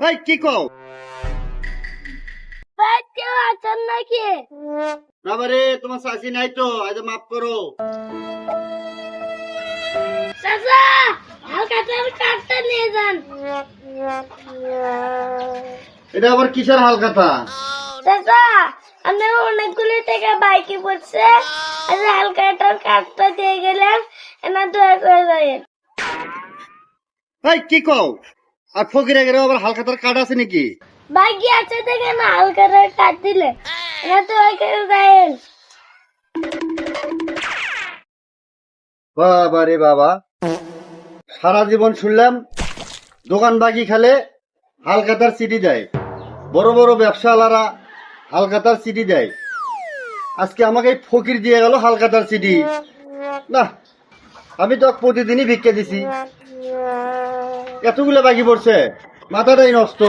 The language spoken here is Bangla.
এই কি কও? ভাই কেউ আছেন নাকি? বাবারে তোমার শাশি নাই তো, আজ মাফ করো। চাচা হালকাটার কাঠটা নিয়ে যান। এটা আবার কিসের হাল কথা? চাচা আমি অনেকগুলি টাকা বাইকে পড়ছে, আজ হালকাটার কাঠটা দিয়ে গেলাম, এনা দয়া করে যাবেন। এই কি কও? আর ফকিরে গেলে আবার হালখাতার কার্ড আছে নাকি? বাইকে আছে দেখে না হালকাটার কাঠ দিলে, এনা দয়া করে যাবেন। বাবারে বাবা, সারা জীবন শুনলাম দোকান বাকি খেলে হালখাতার সিটি দেয়, বড় বড় ব্যবসাওয়ালারা হালখাতার সিটি দেয়। আজকে আমাকে এই ফকির দিয়ে গেল হালখাতার সিটি। না, আমি তো প্রতিদিনই ভিক্ষে দিছি, এতগুলো বাকি পড়ছে, মাথাটাই নষ্ট।